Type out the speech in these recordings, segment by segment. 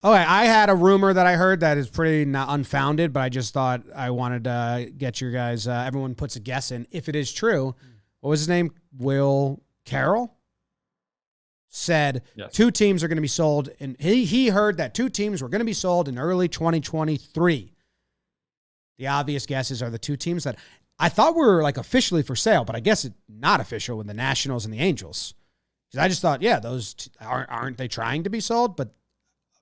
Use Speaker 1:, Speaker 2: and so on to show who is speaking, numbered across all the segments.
Speaker 1: Okay, I had a rumor that I heard that is pretty not unfounded, but I just thought I wanted to get your guys. Everyone puts a guess in. If it is true, what was his name? Will Carroll said
Speaker 2: Yes.
Speaker 1: 2 teams are going to be sold, and he heard that 2 teams were going to be sold in early 2023. The obvious guesses are the 2 teams that I thought were like officially for sale, but I guess it's not official with the Nationals and the Angels. Because I just thought, yeah, those aren't they trying to be sold? But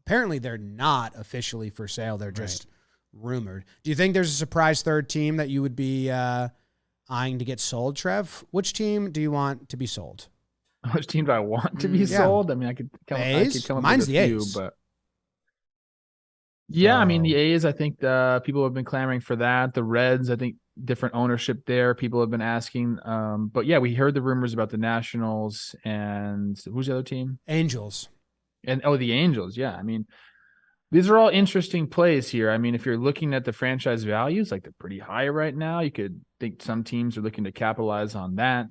Speaker 1: apparently they're not officially for sale. They're just rumored. Do you think there's a surprise third team that you would be eyeing to get sold, Trev? Which team do you want to be sold?
Speaker 2: Which team do I want to be sold? I mean, I could come up
Speaker 1: Mine's
Speaker 2: with a few,
Speaker 1: A's.
Speaker 2: but yeah, I mean, the A's, I think people have been clamoring for that. The Reds, I think different ownership there. People have been asking. But yeah, we heard the rumors about the Nationals and who's the other team?
Speaker 1: Angels.
Speaker 2: And the Angels. Yeah. I mean, these are all interesting plays here. I mean, if you're looking at the franchise values, like they're pretty high right now. You could think some teams are looking to capitalize on that.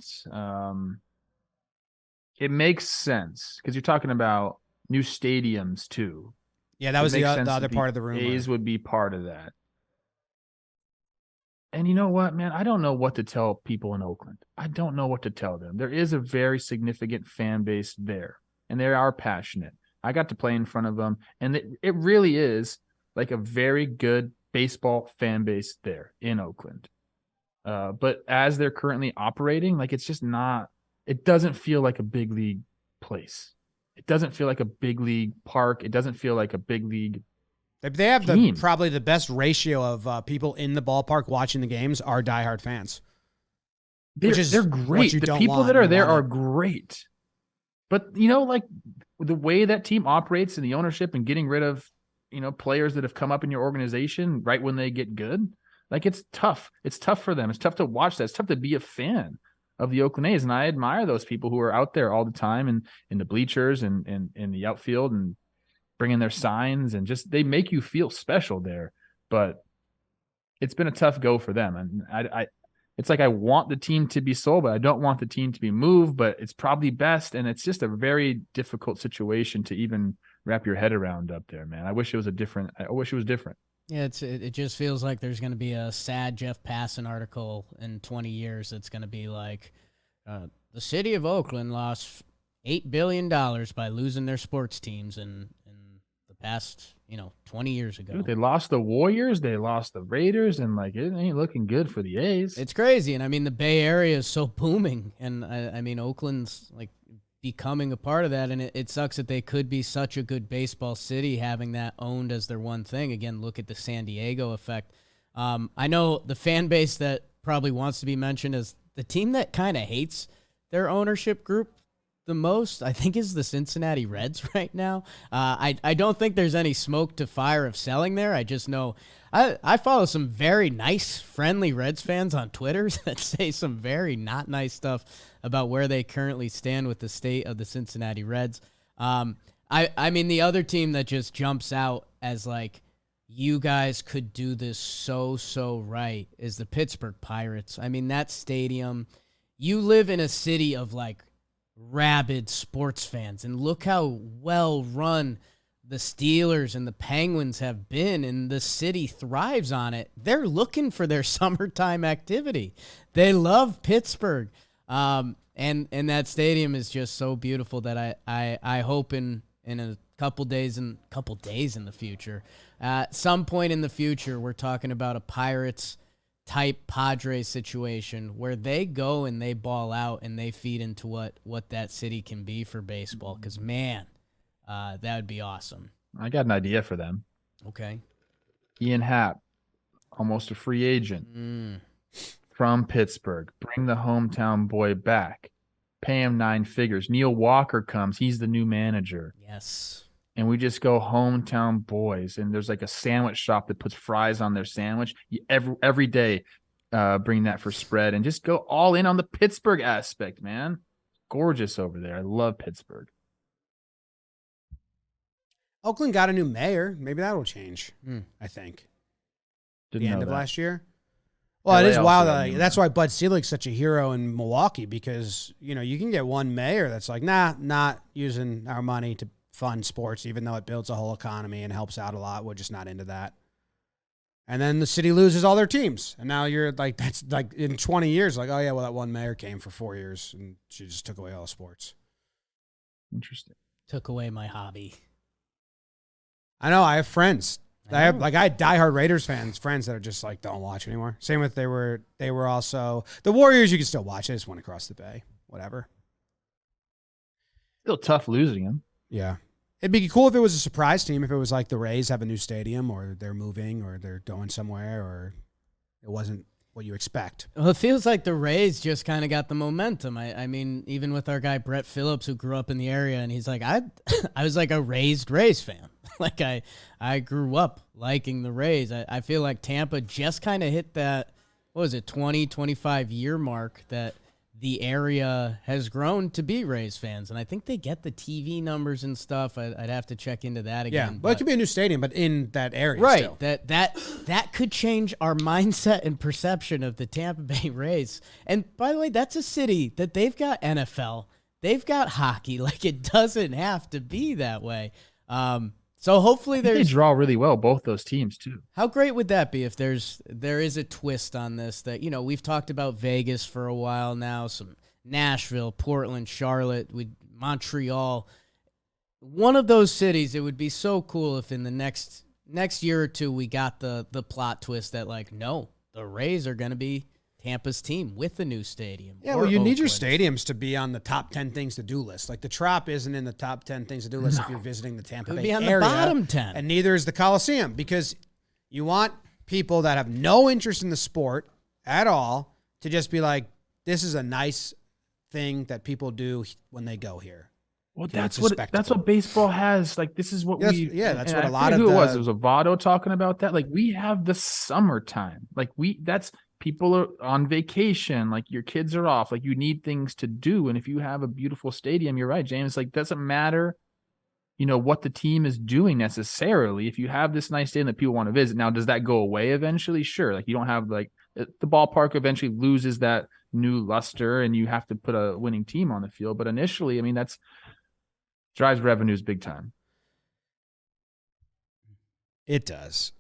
Speaker 2: It makes sense because you're talking about new stadiums too.
Speaker 1: Yeah, that was the other part of the rumor.
Speaker 2: A's would be part of that. And you know what, man? I don't know what to tell people in Oakland. I don't know what to tell them. There is a very significant fan base there, and they are passionate. I got to play in front of them, and it really is like a very good baseball fan base there in Oakland. But as they're currently operating, like it's just not – it doesn't feel like a big league place. It doesn't feel like a big league park. It doesn't feel like a big league
Speaker 1: They have
Speaker 2: team.
Speaker 1: probably the best ratio of people in the ballpark watching the games are diehard fans.
Speaker 2: They're great. The people that are there are great. But, you know, like the way that team operates and the ownership and getting rid of, you know, players that have come up in your organization right when they get good, like it's tough. It's tough for them. It's tough to watch that. It's tough to be a fan of the Oakland A's. And I admire those people who are out there all the time and in the bleachers and in the outfield and bringing their signs and just they make you feel special there. But it's been a tough go for them. And it's like I want the team to be sold, but I don't want the team to be moved, but it's probably best. And it's just a very difficult situation to even wrap your head around up there, man. I wish it was different.
Speaker 3: Yeah, it just feels like there's going to be a sad Jeff Passan article in 20 years that's going to be like, the city of Oakland lost $8 billion by losing their sports teams in the past, 20 years ago.
Speaker 2: Dude, they lost the Warriors, they lost the Raiders, and like it ain't looking good for the A's.
Speaker 3: It's crazy, and I mean the Bay Area is so booming, and I mean Oakland's like becoming a part of that, and it sucks that they could be such a good baseball city having that owned as their one thing. Again, look at the San Diego effect. I know the fan base that probably wants to be mentioned as the team that kind of hates their ownership group the most, I think, is the Cincinnati Reds right now. I don't think there's any smoke to fire of selling there. I just know I follow some very nice, friendly Reds fans on Twitter that say some very not nice stuff about where they currently stand with the state of the Cincinnati Reds. I mean, the other team that just jumps out as like, you guys could do this so right is the Pittsburgh Pirates. I mean, that stadium, you live in a city of like rabid sports fans, and look how well run the Steelers and the Penguins have been, and the city thrives on it. They're looking for their summertime activity. They love Pittsburgh. And that stadium is just so beautiful that I hope in a couple days in the future, at some point in the future, we're talking about a Pirates type Padres situation where they go and they ball out and they feed into what that city can be for baseball. Because man, that would be awesome.
Speaker 2: I got an idea for them.
Speaker 3: Okay.
Speaker 2: Ian Happ, almost a free agent from Pittsburgh. Bring the hometown boy back. Pay him 9 figures. Neil Walker comes. He's the new manager.
Speaker 3: Yes.
Speaker 2: And we just go hometown boys. And there's like a sandwich shop that puts fries on their sandwich. Every day bring that for spread. And just go all in on the Pittsburgh aspect, man. Gorgeous over there. I love Pittsburgh.
Speaker 1: Oakland got a new mayor. Maybe that'll change, I think.
Speaker 2: Didn't
Speaker 1: the end
Speaker 2: know
Speaker 1: of
Speaker 2: that.
Speaker 1: last year. Well,
Speaker 2: LA
Speaker 1: it is
Speaker 2: also
Speaker 1: wild.
Speaker 2: got a new
Speaker 1: That's why Bud Selig's such a hero in Milwaukee, because, you can get one mayor that's like, nah, not using our money to fun sports, even though it builds a whole economy and helps out a lot. We're just not into that. And then the city loses all their teams. And now you're like, that's like in 20 years, like, oh yeah, well, that one mayor came for 4 years and she just took away all sports.
Speaker 2: Interesting.
Speaker 3: Took away my hobby.
Speaker 1: I know. I have friends. I had diehard Raiders friends that are just like, don't watch anymore. Same with they were also the Warriors. You can still watch. They just went across the bay, whatever.
Speaker 2: Still tough losing them.
Speaker 1: Yeah. It'd be cool if it was a surprise team, if it was like the Rays have a new stadium or they're moving or they're going somewhere or it wasn't what you expect.
Speaker 3: Well, it feels like the Rays just kind of got the momentum. I mean, even with our guy Brett Phillips, who grew up in the area, and he's like, I was like a raised Rays fan. Like I grew up liking the Rays. I feel like Tampa just kind of hit that, 20, 25 year mark that the area has grown to be Rays fans. And I think they get the TV numbers and stuff. I'd have to check into that again.
Speaker 1: Yeah, but it could be a new stadium, but in that area
Speaker 3: right,
Speaker 1: still.
Speaker 3: That could change our mindset and perception of the Tampa Bay Rays. And by the way, that's a city that they've got NFL. They've got hockey. Like, it doesn't have to be that way. So hopefully
Speaker 2: they draw really well, both those teams too.
Speaker 3: How great would that be if there is a twist on this that, we've talked about Vegas for a while now, some Nashville, Portland, Charlotte, Montreal. One of those cities, it would be so cool if in the next year or two we got the plot twist that like, no, the Rays are going to be Tampa's team with the new stadium.
Speaker 1: Yeah, well, you need your stadiums to be on the top 10 things to do list. Like the Trop isn't in the top 10 things to do list if you're visiting the Tampa Bay area.
Speaker 3: It would be on the bottom 10.
Speaker 1: And neither is the Coliseum because you want people that have no interest in the sport at all to just be like, this is a nice thing that people do when they go here.
Speaker 2: Well, that's what baseball has. Like, this is what
Speaker 1: that's what a lot of
Speaker 2: it was. It was Avado talking about that. Like, we have the summertime. Like, people are on vacation. Like, your kids are off. Like, you need things to do. And if you have a beautiful stadium, you're right, James. Like, doesn't matter, what the team is doing necessarily. If you have this nice stadium that people want to visit, now does that go away eventually? Sure. Like, you don't have the ballpark eventually loses that new luster, and you have to put a winning team on the field. But initially, I mean, that's drives revenues big time.
Speaker 1: It does.